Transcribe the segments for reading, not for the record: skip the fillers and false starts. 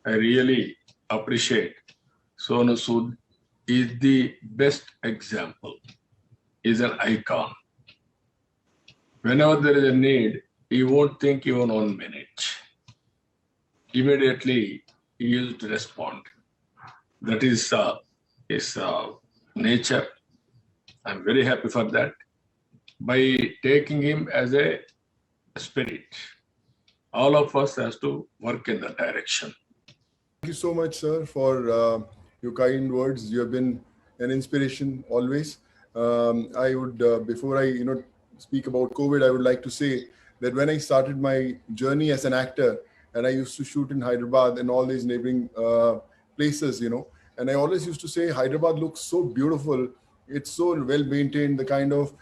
I really appreciate Sonu Sood is the best example, is an icon. Whenever there is a need, he won't think even 1 minute. Immediately, he used to respond. That is his nature. I'm very happy for that. By taking him as a spirit, all of us has to work in that direction. Thank you so much, sir, for your kind words. You have been an inspiration always. I would, before I, speak about COVID, I would like to say that when I started my journey as an actor, and I used to shoot in Hyderabad and all these neighboring places, and I always used to say Hyderabad looks so beautiful. It's so well maintained. The kind of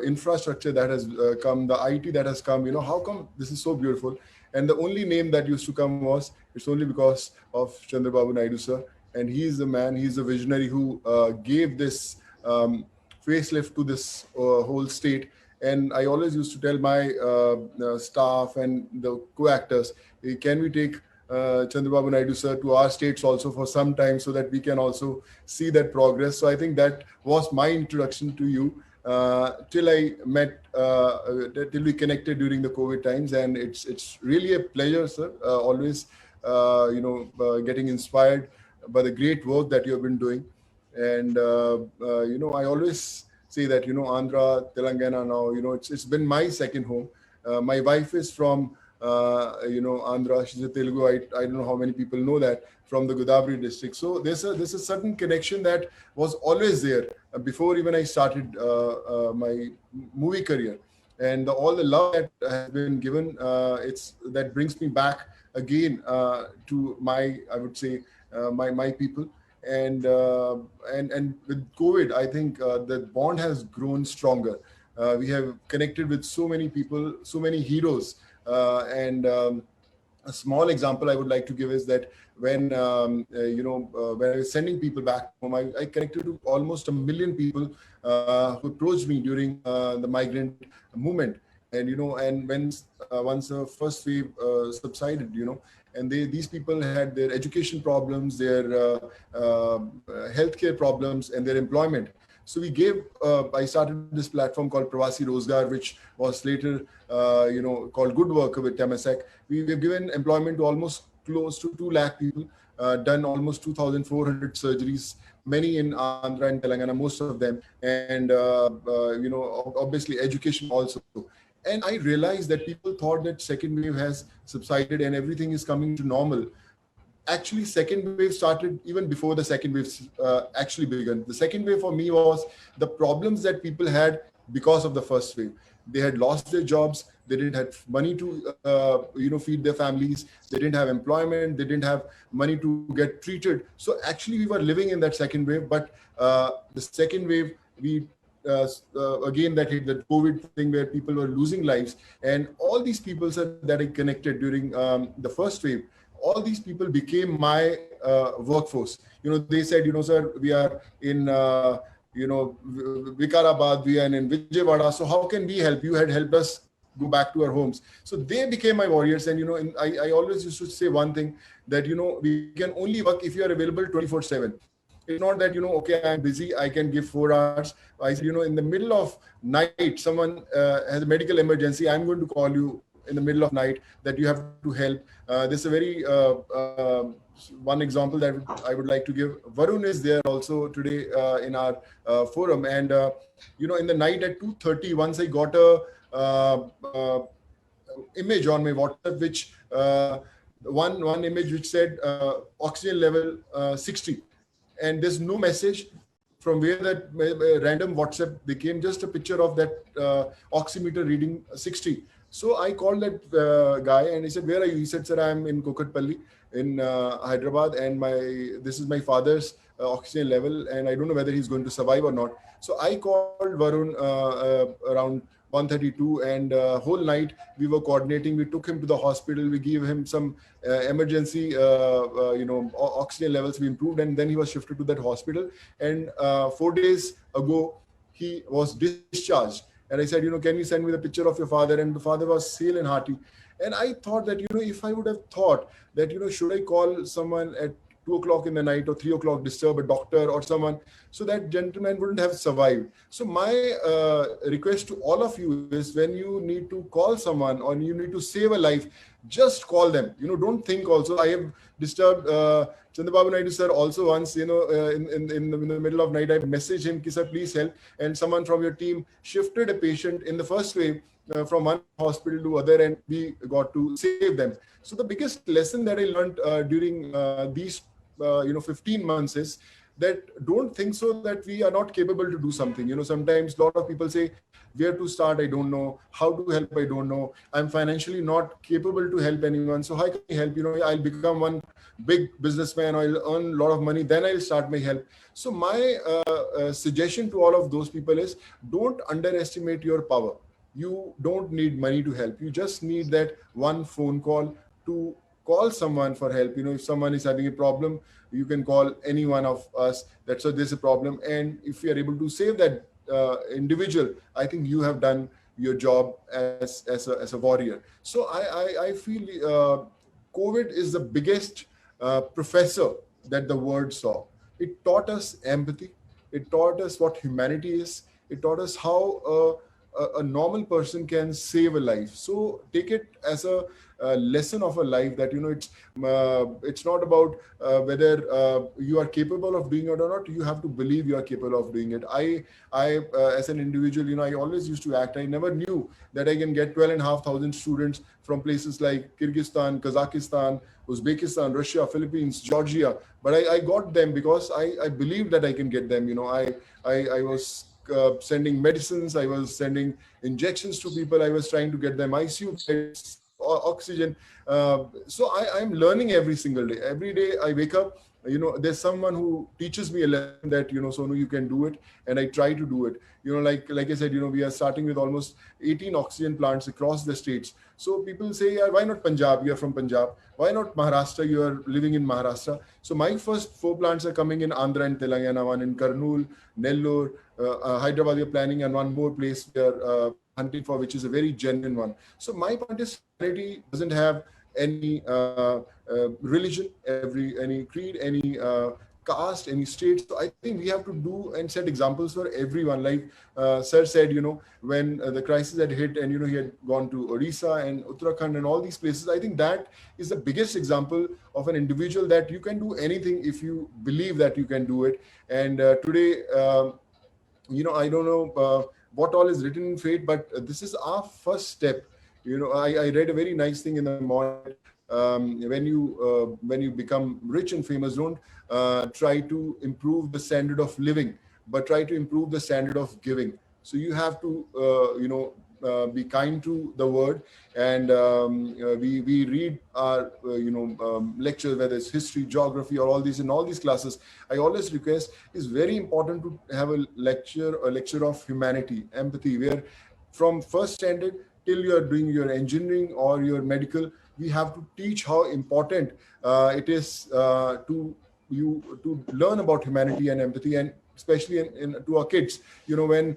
infrastructure that has come, the IT that has come. How come this is so beautiful? And the only name that used to come was, it's only because of Chandrababu Naidu, sir. And he's the man, he's the visionary who gave this facelift to this whole state. And I always used to tell my staff and the co-actors, hey, can we take Chandrababu Naidu, sir, to our states also for some time so that we can also see that progress. So I think that was my introduction to you. Till I met, till we connected during the COVID times, and it's really a pleasure, sir. Always, getting inspired by the great work that you have been doing, and I always say that Andhra, Telangana now, it's been my second home. My wife is from Andhra. She's a Telugu. I don't know how many people know that, from the Godavari district. So there's a certain connection that was always there before even I started my movie career, and all the love that has been given, that brings me back again to my, I would say, my people. And with COVID, I think the bond has grown stronger. We have connected with so many people, so many heroes. And a small example I would like to give is that when when I was sending people back home, I connected to almost 1 million people who approached me during the migrant movement. And and when once the first wave subsided, and these people had their education problems, their healthcare problems, and their employment. So I started this platform called Pravasi Rozgar, which was later, called Good Worker with Temasek. We've given employment to almost close to 2 lakh people, done almost 2,400 surgeries, many in Andhra and Telangana, most of them. And, obviously education also. And I realized that people thought that second wave has subsided and everything is coming to normal. Actually, second wave started even before the second wave actually began. The second wave for me was the problems that people had because of the first wave. They had lost their jobs. They didn't have money to, feed their families. They didn't have employment. They didn't have money to get treated. So actually, we were living in that second wave. But the second wave, again, that hit the COVID thing where people were losing lives. And all these people that I connected during the first wave, all these people became my workforce. They said, sir, we are in, Vikarabad, we are in Vijayawada. So how can we help? You had helped us go back to our homes. So they became my warriors. And, I always used to say one thing that, we can only work if you are available 24/7. It's not that, okay, I'm busy, I can give 4 hours. I said, in the middle of night, someone has a medical emergency, I'm going to call you in the middle of night that you have to help. This is a very one example that I would like to give. Varun is there also today in our forum. And, in the night at 2:30, once I got a image on my WhatsApp, which one image which said oxygen level 60. And there's no message from where that random WhatsApp became, just a picture of that oximeter reading 60. So I called that guy and he said, where are you? He said, sir, I'm in Kokatpalli in Hyderabad, and this is my father's oxygen level, and I don't know whether he's going to survive or not. So I called Varun around 1:32, and whole night we were coordinating. We took him to the hospital. We gave him some emergency, oxygen levels we improved, and then he was shifted to that hospital. And 4 days ago, he was discharged. And I said, can you send me the picture of your father? And the father was hale and hearty. And I thought that, if I would have thought that, should I call someone at 2 o'clock in the night or 3 o'clock, disturb a doctor or someone, so that gentleman wouldn't have survived. So my request to all of you is, when you need to call someone or you need to save a life, just call them. Don't think also. I have disturbed Chandrababu Naidu sir also once, in the middle of night, I messaged him, Ki, sir, please help. And someone from your team shifted a patient in the first wave from one hospital to other, and we got to save them. So the biggest lesson that I learned during these 15 months is that don't think so that we are not capable to do something. Sometimes a lot of people say, where to start, I don't know. How to help, I don't know. I'm financially not capable to help anyone. So how can I help? I'll become one big businessman, or I'll earn a lot of money, then I'll start my help. So my suggestion to all of those people is, don't underestimate your power. You don't need money to help. You just need that one phone call to call someone for help. If someone is having a problem, you can call any one of us. That's why there's a problem. And if you are able to save that individual, I think you have done your job as a warrior. So I feel COVID is the biggest professor that the world saw. It taught us empathy. It taught us what humanity is. It taught us how a normal person can save a life. So take it as a lesson of a life, that it's not about whether you are capable of doing it or not. You have to believe you are capable of doing it. I as an individual, I always used to act. I never knew that I can get 12,500 students from places like Kyrgyzstan, Kazakhstan, Uzbekistan, Russia, Philippines, Georgia. But I got them because I believed that I can get them. I was sending medicines, I was sending injections to people, I was trying to get them ICU beds, oxygen. So I'm learning every single day. Every day I wake up, there's someone who teaches me a lesson that, Sonu, you can do it. And I try to do it. Like I said, we are starting with almost 18 oxygen plants across the states. So people say, yeah, why not Punjab? You're from Punjab. Why not Maharashtra? You are living in Maharashtra. So my first 4 plants are coming in Andhra and Telangana, one in Kurnool, Nellore, Hyderabad. We are planning, and one more place we are hunting for, which is a very genuine one. So my point is, humanity doesn't have any religion, any creed, any caste, any state. So I think we have to do and set examples for everyone. Like Sir said, when the crisis had hit, and he had gone to Odisha and Uttarakhand and all these places, I think that is the biggest example of an individual, that you can do anything if you believe that you can do it. And today, I don't know what all is written in fate, but this is our first step. I read a very nice thing in the morning. When you become rich and famous, don't try to improve the standard of living, but try to improve the standard of giving. So you have to, be kind to the word. And we read our lectures, whether it's history, geography, or all these, in all these classes. I always request, it's very important to have a lecture of humanity, empathy, where from first standard till you are doing your engineering or your medical, we have to teach how important it is to learn about humanity and empathy. And especially to our kids, when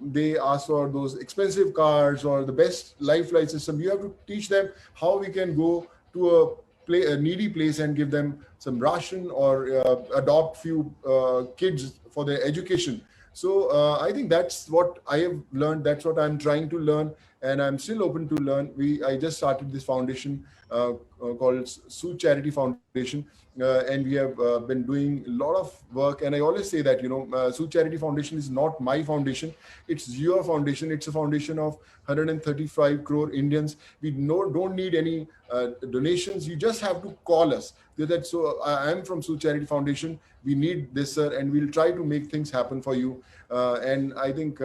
they ask for those expensive cars or the best lifeline system, you have to teach them how we can go to a needy place and give them some ration, or adopt few kids for their education. So I think that's what I have learned. That's what I'm trying to learn, and I'm still open to learn. I just started this foundation called Sood Charity Foundation, and we have been doing a lot of work. And I always say that Sood Charity Foundation is not my foundation; it's your foundation. It's a foundation of 135 crore Indians. We don't need any donations. You just have to call us. So I am from Sood Charity Foundation. We need this, sir, and we'll try to make things happen for you. And I think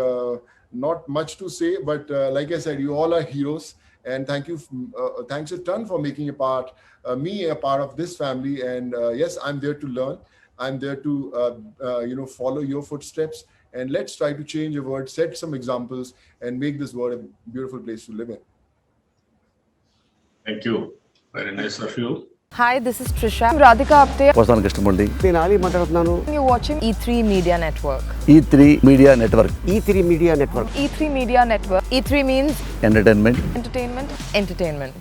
not much to say, but like I said, you all are heroes. And thanks a ton for making me a part of this family. And yes, I'm there to learn. I'm there to follow your footsteps. And let's try to change the world, set some examples, and make this world a beautiful place to live in. Thank you. Very nice of you. Hi, this is Trisha. I'm Radhika Apte. వస్తాను కృష్ణమూర్తి. నేను ఆలీ మాట్లాడుతున్నాను. You're watching E3 Media Network. E3 media network. E3 media network. E3 Media Network. E3 means entertainment. entertainment, entertainment.